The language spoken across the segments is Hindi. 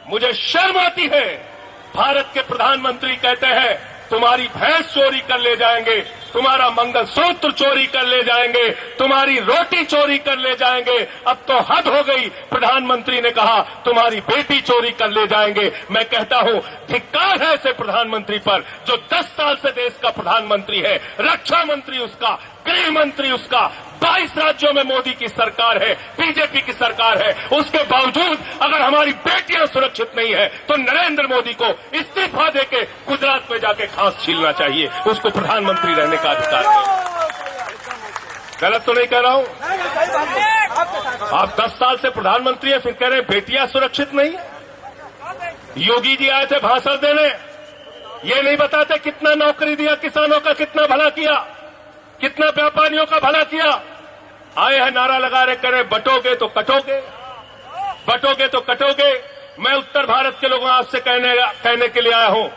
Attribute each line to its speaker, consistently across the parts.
Speaker 1: मुझे शर्म आती है। भारत के प्रधानमंत्री कहते हैं तुम्हारी भैंस चोरी कर ले जाएंगे, तुम्हारा मंगलसूत्र चोरी कर ले जाएंगे, तुम्हारी रोटी चोरी कर ले जाएंगे। अब तो हद हो गई। प्रधानमंत्री ने कहा तुम्हारी बेटी चोरी कर ले जाएंगे। मैं कहता हूं धिक्कार है ऐसे प्रधानमंत्री पर जो 10 साल से देश का प्रधानमंत्री है, रक्षा मंत्री उसका, गृह मंत्री उसका, 22 राज्यों में मोदी की सरकार है, बीजेपी की सरकार है। उसके बावजूद अगर हमारी बेटियां सुरक्षित नहीं है तो नरेंद्र मोदी को इस्तीफा देके गुजरात में जाके घास छीलना चाहिए। उसको प्रधानमंत्री रहने का अधिकार नहीं। गलत तो नहीं कह रहा हूं? आप 10 साल से प्रधानमंत्री है, फिर कह रहे हैं बेटियां सुरक्षित नहीं। योगी जी आए थे भाषण देने, ये नहीं बताते कितना नौकरी दिया किसानों का, कितना भला किया, कितना व्यापारियों का भला किया। आए हैं नारा लगा रहे, करे बटोगे तो कटोगे, बटोगे तो कटोगे। मैं उत्तर भारत के लोगों आपसे कहने के लिए आया हूं,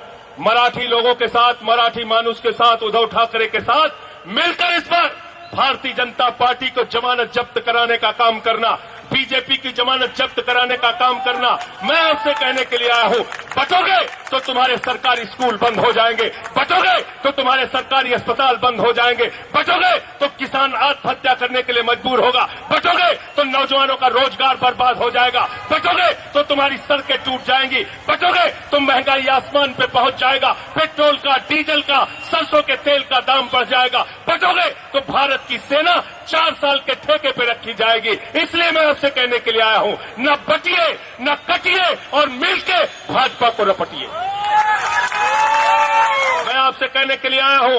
Speaker 1: मराठी लोगों के साथ, मराठी मानुष के साथ, उद्धव ठाकरे के साथ मिलकर इस बार भारतीय जनता पार्टी को जमानत जब्त कराने का काम करना, बीजेपी की जमानत जब्त कराने का काम करना। मैं आपसे कहने के लिए आया हूं, बटोगे तो तुम्हारे सरकारी स्कूल बंद हो जाएंगे, बटोगे तो तुम्हारे सरकारी अस्पताल बंद हो जाएंगे, बटोगे तो किसान आत्महत्या करने के लिए मजबूर होगा, बटोगे तो नौजवानों का रोजगार बर्बाद हो जाएगा, बटोगे तो तुम्हारी सड़कें टूट जाएंगी, बटोगे तो महंगाई आसमान पे पहुंच जाएगा, पेट्रोल का, डीजल का, सरसों के तेल का दाम बढ़ जाएगा, बटोगे तो भारत की सेना 4 साल के ठेके पे रखी जाएगी। इसलिए मैं आपसे कहने के लिए आया हूं, न बटिए न कटिए और मिलके भाजपा को रपटिए। मैं आपसे कहने के लिए आया हूं,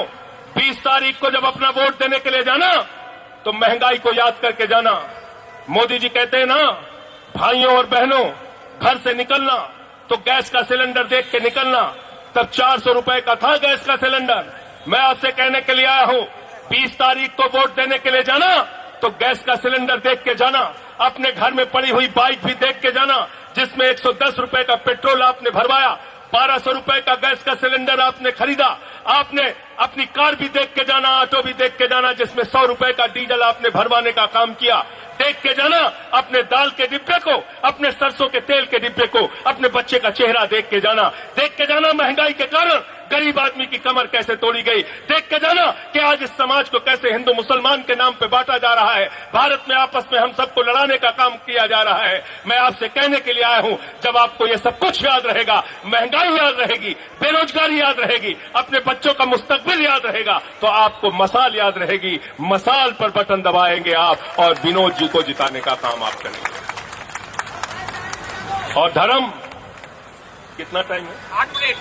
Speaker 1: 20 तारीख को जब अपना वोट देने के लिए जाना तो महंगाई को याद करके जाना। मोदी जी कहते हैं ना, भाइयों और बहनों घर से निकलना तो गैस का सिलेंडर देख के निकलना। तब 400 रुपए का था गैस का सिलेंडर। मैं आपसे कहने के लिए आया हूं, 20 तारीख को वोट देने के लिए जाना तो गैस का सिलेंडर देख के जाना, अपने घर में पड़ी हुई बाइक भी देख के जाना जिसमें 110 रुपए का पेट्रोल आपने भरवाया, 1200 रुपए का गैस का सिलेंडर आपने खरीदा। आपने अपनी कार भी देख के जाना, ऑटो भी देख के जाना जिसमें 100 रुपए का डीजल आपने भरवाने का काम किया। देख के जाना अपने दाल के डिब्बे को, अपने सरसों के तेल के डिब्बे को, अपने बच्चे का चेहरा देख के जाना। देख के जाना महंगाई के कारण गरीब आदमी की कमर कैसे तोड़ी गई। देख के जाना कि आज इस समाज को कैसे हिंदू मुसलमान के नाम पे बांटा जा रहा है, भारत में आपस में हम सबको लड़ाने का काम किया जा रहा है। मैं आपसे कहने के लिए आया हूं, जब आपको ये सब कुछ याद रहेगा, महंगाई याद रहेगी, बेरोजगारी याद रहेगी, अपने बच्चों का मुस्तकबिल याद रहेगा, तो आपको मसाल याद रहेगी। मसाल पर बटन दबाएंगे आप और विनोद जी को जिताने का काम आप करेंगे। और धर्म, कितना टाइम है? 8 मिनट।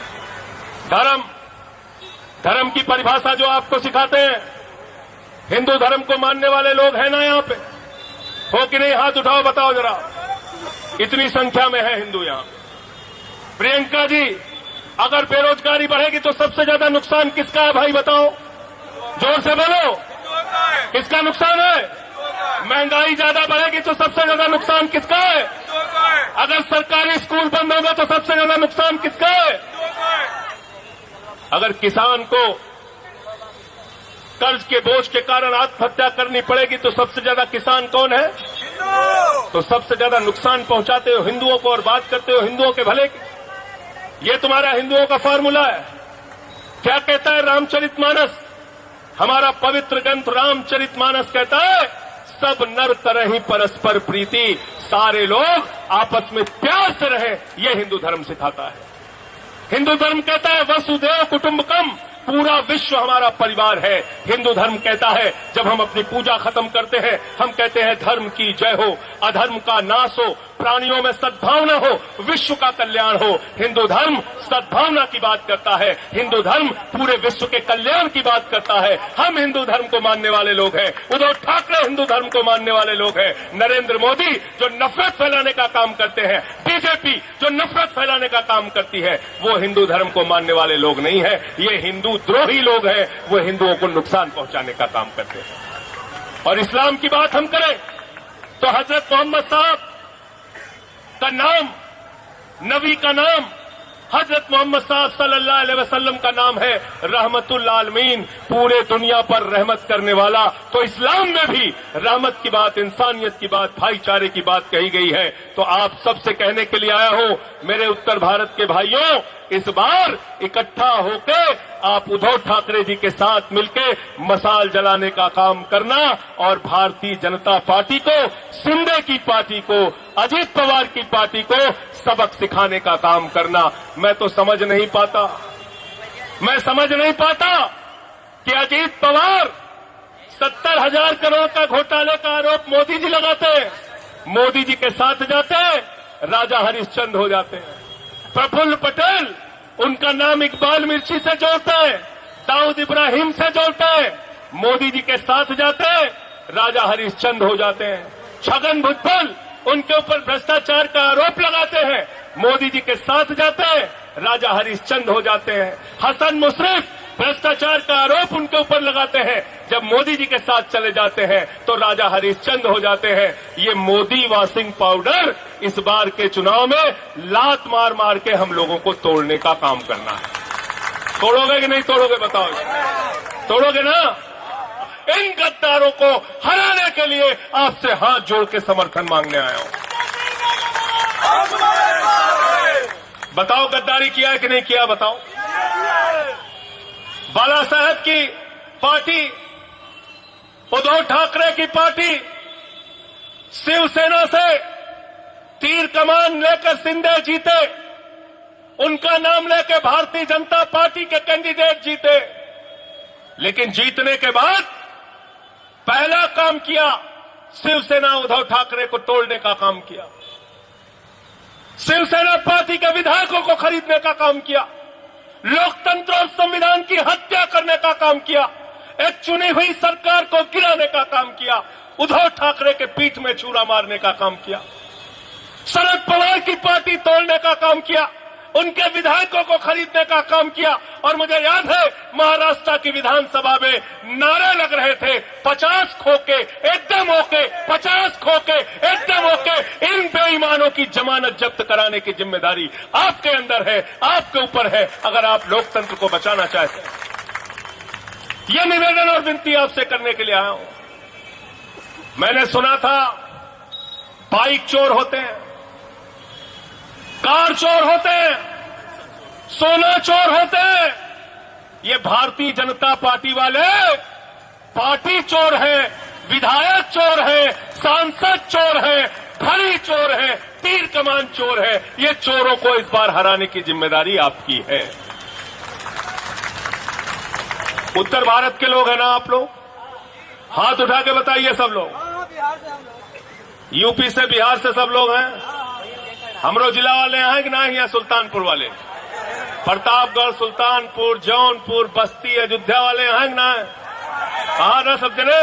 Speaker 1: धर्म की परिभाषा जो आपको सिखाते हैं, हिंदू धर्म को मानने वाले लोग हैं ना यहां पे? हो कि नहीं? हाथ उठाओ, बताओ जरा। इतनी संख्या में है हिंदू यहां। प्रियंका जी, अगर बेरोजगारी बढ़ेगी तो सबसे ज्यादा नुकसान किसका है भाई बताओ? जोर से बोलो, किसका नुकसान है? महंगाई ज्यादा बढ़ेगी तो सबसे ज्यादा नुकसान किसका है? अगर सरकारी स्कूल बंद होगा तो सबसे ज्यादा नुकसान किसका है? अगर किसान को कर्ज के बोझ के कारण आत्महत्या करनी पड़ेगी तो सबसे ज्यादा किसान कौन है? तो सबसे ज्यादा नुकसान पहुंचाते हो हिंदुओं को और बात करते हो हिंदुओं के भले की। ये तुम्हारा हिंदुओं का फार्मूला है। क्या कहता है रामचरितमानस? हमारा पवित्र ग्रंथ रामचरितमानस कहता है, सब नर करहि परस्पर प्रीति, सारे लोग आपस में प्यार से रहे। यह हिंदू धर्म सिखाता है। हिंदू धर्म कहता है वसुधैव कुटुंबकम, पूरा विश्व हमारा परिवार है। हिंदू धर्म कहता है जब हम अपनी पूजा खत्म करते हैं, हम कहते हैं धर्म की जय हो, अधर्म का नाश हो, प्राणियों में सद्भावना हो, विश्व का कल्याण हो। हिंदू धर्म सद्भावना की बात करता है, हिंदू धर्म पूरे विश्व के कल्याण की बात करता है। हम हिंदू धर्म को मानने वाले लोग हैं। उद्धव ठाकरे हिंदू धर्म को मानने वाले लोग हैं। नरेंद्र मोदी जो नफरत फैलाने का काम करते हैं, बीजेपी जो नफरत फैलाने का काम करती है, वो हिंदू धर्म को मानने वाले लोग नहीं है। ये हिंदू द्रोही लोग हैं, वो हिंदुओं को नुकसान पहुंचाने का काम करते हैं। और इस्लाम की बात हम करें तो हजरत मोहम्मद साहब का नाम, नबी का नाम हजरत मोहम्मद साहब सल्लल्लाहु अलैहि वसल्लम का नाम है रहमतुल आलमीन, पूरे दुनिया पर रहमत करने वाला। तो इस्लाम में भी रहमत की बात, इंसानियत की बात, भाईचारे की बात कही गई है। तो आप सबसे कहने के लिए आया हूं, मेरे उत्तर भारत के भाइयों, इस बार इकट्ठा होके आप उद्धव ठाकरे जी के साथ मिलके मशाल जलाने का काम करना और भारतीय जनता पार्टी को, शिंदे की पार्टी को, अजीत पवार की पार्टी को सबक सिखाने का काम करना। मैं समझ नहीं पाता कि अजीत पवार 70,000 करोड़ का घोटाले का आरोप मोदी जी लगाते हैं, मोदी जी के साथ जाते हैं, राजा हरिश्चंद्र हो जाते हैं। प्रफुल्ल पटेल उनका नाम इकबाल मिर्ची से जोड़ता है, दाऊद इब्राहिम से जोड़ता है, मोदी जी के साथ जाते हैं, राजा हरिश्चंद्र हो जाते हैं। छगन भुजबल उनके ऊपर भ्रष्टाचार का आरोप लगाते हैं, मोदी जी के साथ जाते हैं, राजा हरिश्चंद्र हो जाते हैं। हसन मुशर्रफ भ्रष्टाचार का आरोप उनके ऊपर लगाते हैं, जब मोदी जी के साथ चले जाते हैं तो राजा हरिश्चंद्र हो जाते हैं। ये मोदी वॉशिंग पाउडर इस बार के चुनाव में लात मार मार के हम लोगों को तोड़ने का काम करना है। तोड़ोगे कि नहीं तोड़ोगे बताओ? तोड़ोगे ना? इन गद्दारों को हराने के लिए आपसे हाथ जोड़ के समर्थन मांगने आया हूं। बताओ गद्दारी किया है कि नहीं किया? बताओ। बाला साहब की पार्टी, उद्धव ठाकरे की पार्टी शिवसेना से तीर कमान लेकर शिंदे जीते, उनका नाम लेकर भारतीय जनता पार्टी के कैंडिडेट जीते। लेकिन जीतने के बाद पहला काम किया, शिवसेना उद्धव ठाकरे को तोड़ने का काम किया, शिवसेना पार्टी के विधायकों को खरीदने का काम किया, लोकतंत्र और संविधान की हत्या करने का काम किया, एक चुनी हुई सरकार को गिराने का काम किया, उद्धव ठाकरे के पीठ में छुरा मारने का काम किया, शरद पवार की पार्टी तोड़ने का काम किया, उनके विधायकों को खरीदने का काम किया। और मुझे याद है महाराष्ट्र की विधानसभा में नारे लग रहे थे, 50 खोके एकदम ओके, 50 खोके एकदम ओके। इन बेईमानों की जमानत जब्त कराने की जिम्मेदारी आपके अंदर है, आपके ऊपर है, अगर आप लोकतंत्र को बचाना चाहते हैं। यह निवेदन और विनती आपसे करने के लिए आया हूं। मैंने सुना था बाइक चोर होते हैं, कार चोर होते हैं, सोना चोर होते हैं। ये भारतीय जनता पार्टी वाले पार्टी चोर है, विधायक चोर है, सांसद चोर है, घड़ी चोर है, तीर कमान चोर है। ये चोरों को इस बार हराने की जिम्मेदारी आपकी है। उत्तर भारत के लोग हैं ना आप लोग? हाथ उठा के बताइए सब लोग। यूपी से, बिहार से सब लोग हैं? हमरो जिला वाले हैं कि ना? यहाँ सुल्तानपुर वाले, प्रतापगढ़, सुल्तानपुर, जौनपुर, बस्ती, अयोध्या वाले हैं कि ना? हाँ ना सब जने?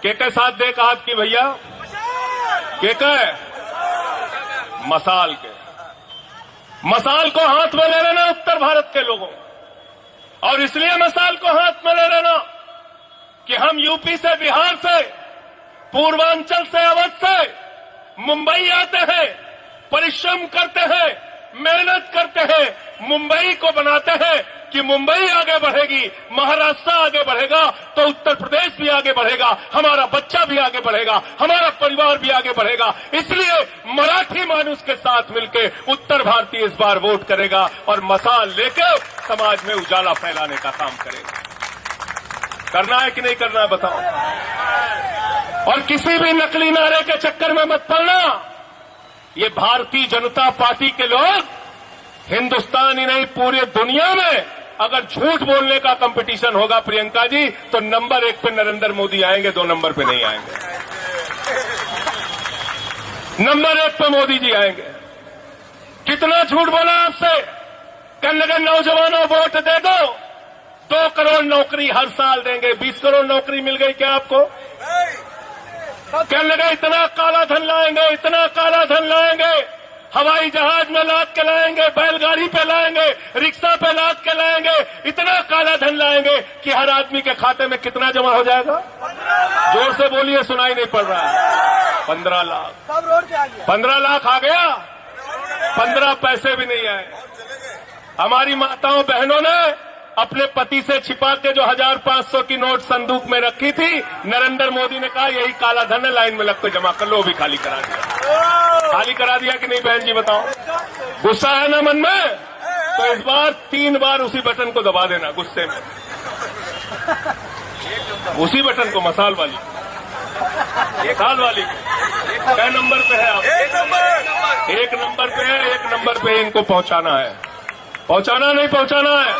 Speaker 1: के साथ दे का हाथ की भैया? के मसाल के, मसाल को हाथ में ले लेना उत्तर भारत के लोगों। और इसलिए मसाल को हाथ में ले लेना कि हम यूपी से, बिहार से, पूर्वांचल से, अवध से मुंबई आते हैं, परिश्रम करते हैं, मेहनत करते हैं, मुंबई को बनाते हैं कि मुंबई आगे बढ़ेगी, महाराष्ट्र आगे बढ़ेगा तो उत्तर प्रदेश भी आगे बढ़ेगा, हमारा बच्चा भी आगे बढ़ेगा, हमारा परिवार भी आगे बढ़ेगा। इसलिए मराठी मानुष के साथ मिलकर उत्तर भारतीय इस बार वोट करेगा और मसाल लेकर समाज में उजाला फैलाने का काम करेगा। करना है कि नहीं करना है बताओ? और किसी भी नकली नारे के चक्कर में मत पड़ना। ये भारतीय जनता पार्टी के लोग हिंदुस्तान ही नहीं पूरी दुनिया में अगर झूठ बोलने का कंपटीशन होगा प्रियंका जी, तो नंबर 1 पे नरेंद्र मोदी आएंगे, 2 नंबर पे नहीं आएंगे। नंबर 1 पे मोदी जी आएंगे। कितना झूठ बोला आपसे? कहने लगे नौजवानों वोट दे दो, 2 करोड़ नौकरी हर साल देंगे। 20 करोड़ नौकरी मिल गई क्या आपको? कहने लगे इतना काला धन लाएंगे, इतना काला धन लाएंगे, हवाई जहाज में लाद के लाएंगे, बैलगाड़ी पे लाएंगे, रिक्शा पे लाद के लाएंगे, इतना काला धन लाएंगे कि हर आदमी के खाते में कितना जमा हो जाएगा? जोर से बोलिए, सुनाई नहीं पड़ रहा है। 15 लाख। 15 लाख आ गया। 15 पैसे भी नहीं आए। हमारी माताओं बहनों ने अपने पति से छिपा के जो 1500 की नोट संदूक में रखी थी, नरेंद्र मोदी ने कहा यही काला धन है, लाइन में लग के जमा कर लो, भी खाली करा दिया। खाली करा दिया कि नहीं बहन जी बताओ? गुस्सा है ना मन में? तो इस बार 3 बार उसी बटन को दबा देना गुस्से में, उसी बटन को, मसाल वाली क्या नंबर पे है आप? 1 नंबर पे है। 1 नंबर पे इनको पहुंचाना है, पहुंचाना नहीं पहुंचाना है।